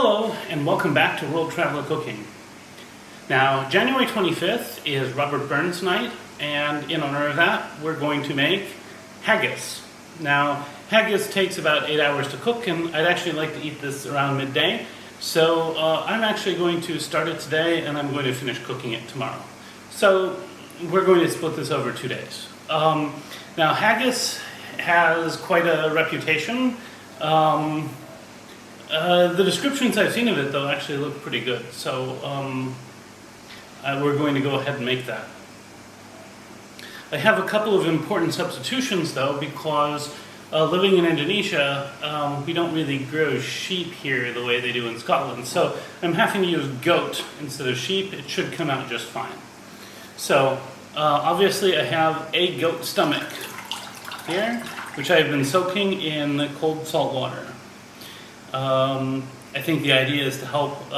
Hello and welcome back to World Traveler Cooking. Now, January 25th is Robert Burns night, and in honor of that, we're going to make haggis. Now, haggis takes about 8 hours to cook, and I'd actually like to eat this around midday. So I'm actually going to start it today, and I'm going to finish cooking it tomorrow. So we're going to split this over 2 days. Now, haggis has quite a reputation. The descriptions I've seen of it, though, actually look pretty good. So we're going to go ahead and make that. I have a couple of important substitutions, though, because living in Indonesia, we don't really grow sheep here the way they do in Scotland. So I'm having to use goat instead of sheep. It should come out just fine. So obviously I have a goat stomach here, which I've been soaking in cold salt water. I think the idea is to help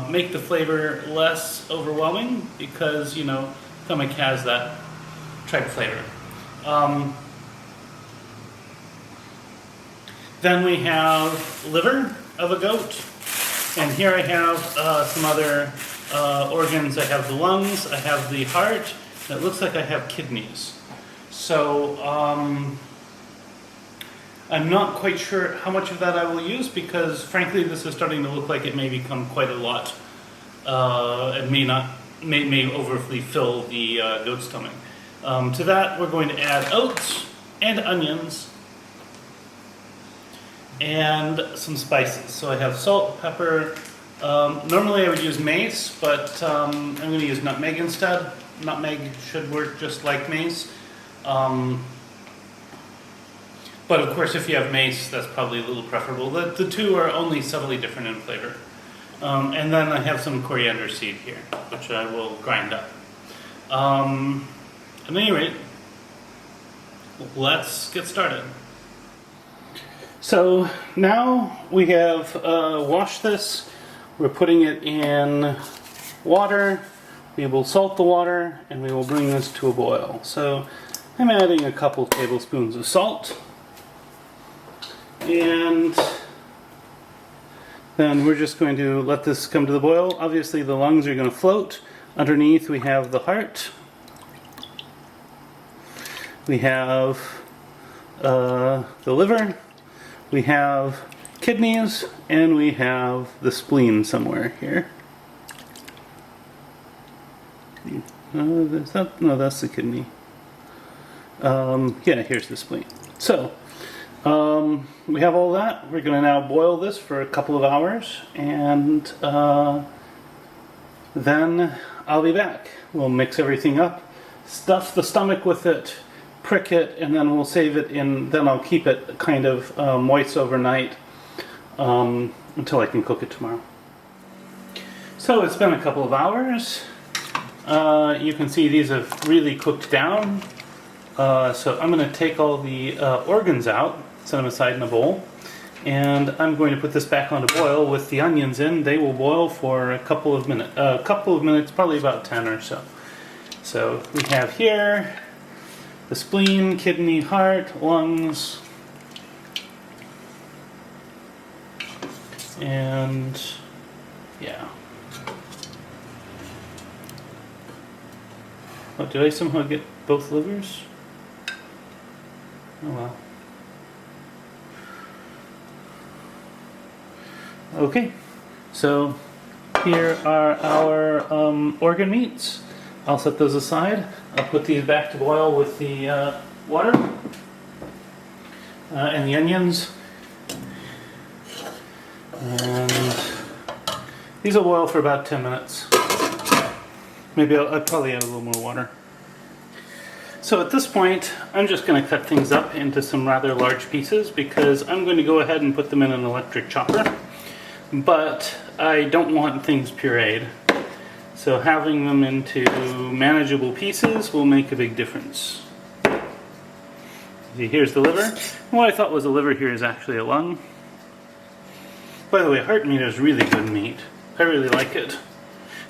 make the flavor less overwhelming because, you know, stomach has that tripe flavor. Then we have liver of a goat, and here I have some other organs. I have the lungs, I have the heart, and it looks like I have kidneys. So I'm not quite sure how much of that I will use because, frankly, this is starting to look like it may become quite a lot. It may overly fill the goat stomach. To that, we're going to add oats and onions and some spices. So I have salt, pepper. Normally I would use mace, but I'm going to use nutmeg instead. Nutmeg should work just like mace. But of course, if you have mace, that's probably a little preferable. The two are only subtly different in flavor. And then I have some coriander seed here, which I will grind up. At any rate, let's get started. So now we have washed this. We're putting it in water. We will salt the water, and we will bring this to a boil. So I'm adding a couple tablespoons of salt. And then we're just going to let this come to the boil. Obviously the lungs are going to float. Underneath we have the heart. We have the liver. We have kidneys. And we have the spleen somewhere here. No, that's the kidney. Yeah, here's the spleen. So we have all that. We're going to now boil this for a couple of hours, and then I'll be back. We'll mix everything up, stuff the stomach with it, prick it, and then we'll save it in, then I'll keep it kind of moist overnight until I can cook it tomorrow. So it's been a couple of hours. You can see these have really cooked down. So I'm going to take all the organs out, set them aside in a bowl, and I'm going to put this back on to boil with the onions in. They will boil for a couple of minutes, probably about 10 or so. So we have here the spleen, kidney, heart, lungs, and yeah. Oh, did I somehow get both livers? Oh well. Okay, so here are our organ meats. I'll set those aside. I'll put these back to boil with the water and the onions. And these will boil for about 10 minutes. Maybe I'll probably add a little more water. So at this point, I'm just going to cut things up into some rather large pieces because I'm going to go ahead and put them in an electric chopper. But I don't want things pureed. So having them into manageable pieces will make a big difference. See, here's the liver. And what I thought was a liver here is actually a lung. By the way, heart meat is really good meat. I really like it.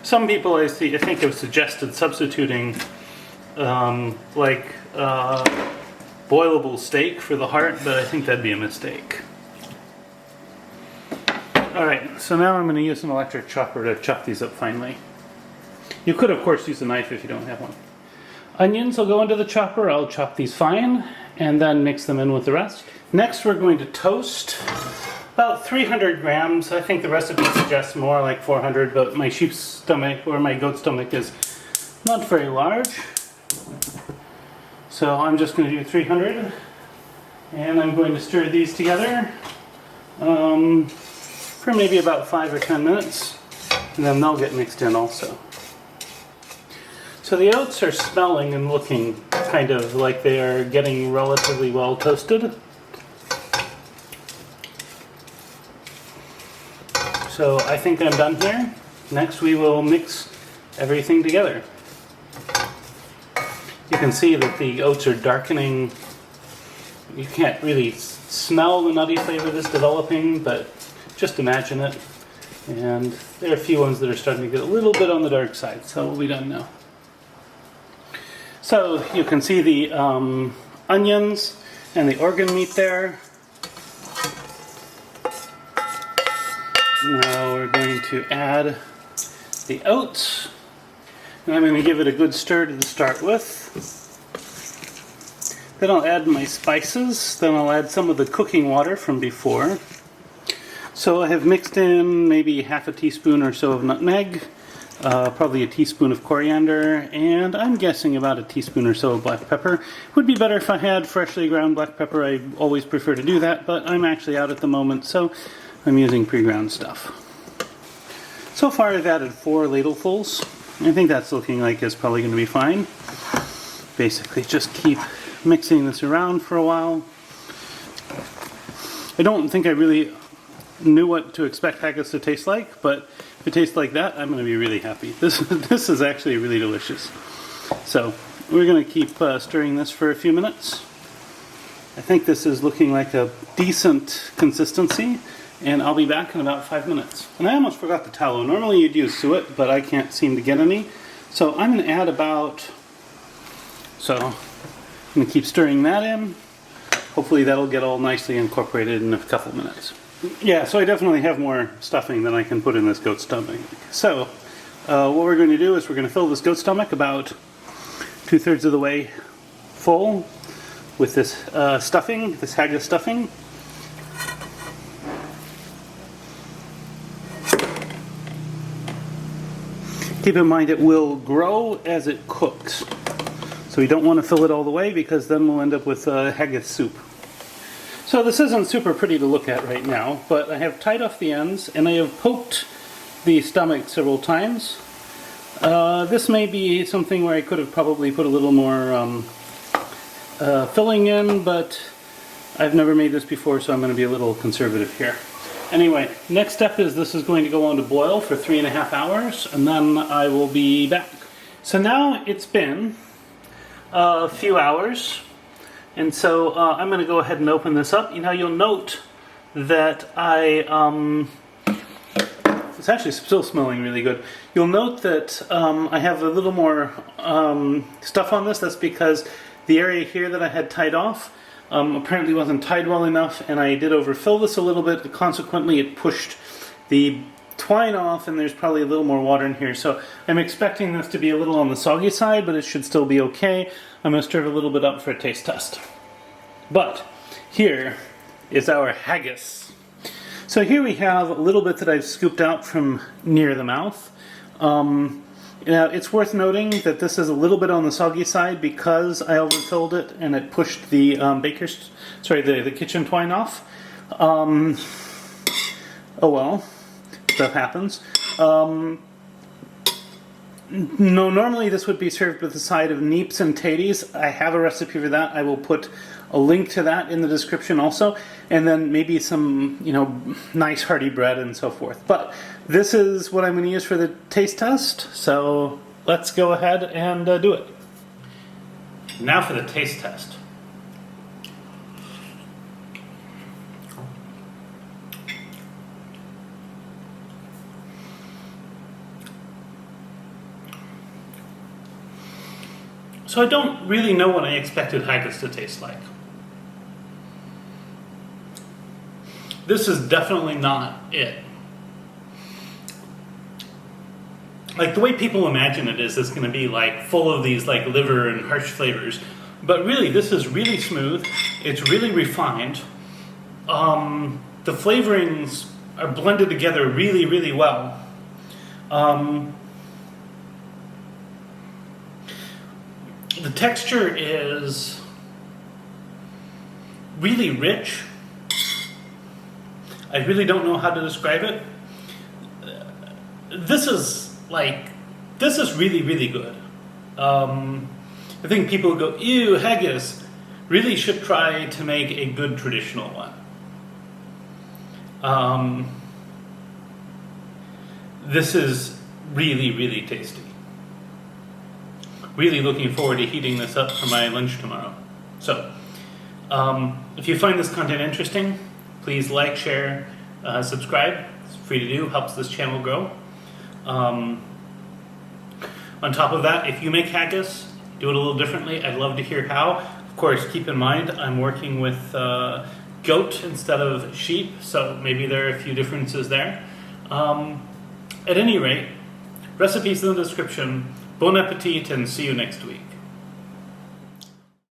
Some people I think have suggested substituting boilable steak for the heart, but I think that'd be a mistake. Alright, so now I'm going to use an electric chopper to chop these up finely. You could, of course, use a knife if you don't have one. Onions will go into the chopper. I'll chop these fine and then mix them in with the rest. Next, we're going to toast about 300 grams. I think the recipe suggests more like 400, but my sheep's stomach or my goat's stomach is not very large. So I'm just going to do 300, and I'm going to stir these together for maybe about 5 or 10 minutes, and then they'll get mixed in also. So the oats are smelling and looking kind of like they are getting relatively well toasted. So I think I'm done here. Next we will mix everything together. You can see that the oats are darkening. You can't really smell the nutty flavor that's developing, but just imagine it. And there are a few ones that are starting to get a little bit on the dark side, so we'll be done now. So you can see the onions and the organ meat there. Now we're going to add the oats. And I'm going to give it a good stir to start with. Then I'll add my spices. Then I'll add some of the cooking water from before. So I have mixed in maybe half a teaspoon or so of nutmeg, probably a teaspoon of coriander, and I'm guessing about a teaspoon or so of black pepper. It would be better if I had freshly ground black pepper. I always prefer to do that, but I'm actually out at the moment, so I'm using pre-ground stuff. So far I've added 4 ladlefuls. I think that's looking like it's probably going to be fine. Basically just keep mixing this around for a while. I don't think I really knew what to expect haggis to taste like, but if it tastes like that, I'm going to be really happy. This is actually really delicious. So we're going to keep stirring this for a few minutes. I think this is looking like a decent consistency, and I'll be back in about 5 minutes. And I almost forgot the tallow. Normally you'd use suet, but I can't seem to get any. So I'm going to add about... So I'm going to keep stirring that in. Hopefully that'll get all nicely incorporated in a couple minutes. Yeah, so I definitely have more stuffing than I can put in this goat stomach. So what we're going to do is we're going to fill this goat stomach about 2/3 of the way full with this stuffing, this haggis stuffing. Keep in mind it will grow as it cooks. So we don't want to fill it all the way because then we'll end up with haggis soup. So this isn't super pretty to look at right now, but I have tied off the ends and I have poked the stomach several times. This may be something where I could have probably put a little more filling in, but I've never made this before, so I'm going to be a little conservative here. Anyway, next step is this is going to go on to boil for 3.5 hours, and then I will be back. So now it's been a few hours, and so I'm going to go ahead and open this up. You know, you'll note that it's actually still smelling really good. You'll note that I have a little more stuff on this. That's because the area here that I had tied off apparently wasn't tied well enough, and I did overfill this a little bit. Consequently, it pushed the twine off, and there's probably a little more water in here. So I'm expecting this to be a little on the soggy side, but it should still be okay. I'm going to stir it a little bit up for a taste test. But here is our haggis. So here we have a little bit that I've scooped out from near the mouth. Now, it's worth noting that this is a little bit on the soggy side because I overfilled it and it pushed the the kitchen twine off. Oh well, stuff happens. No, normally this would be served with a side of neeps and taties. I have a recipe for that. I will put a link to that in the description also, and then maybe some, nice hearty bread and so forth. But this is what I'm going to use for the taste test, so let's go ahead and do it. Now for the taste test. So I don't really know what I expected haggis to taste like. This is definitely not it. like the way people imagine it is it's going to be like full of these like liver and harsh flavors, but really this is really smooth. It's really refined. The flavorings are blended together really, really well. The texture is really rich. I really don't know how to describe it. This is really, really good. I think people who go, ew, haggis, really should try to make a good traditional one. This is really, really tasty. Really looking forward to heating this up for my lunch tomorrow. So, if you find this content interesting, please like, share, subscribe. It's free to do, helps this channel grow. On top of that, if you make haggis, do it a little differently. I'd love to hear how. Of course, keep in mind, I'm working with goat instead of sheep, so maybe there are a few differences there. At any rate, recipes in the description. Bon appetit and see you next week.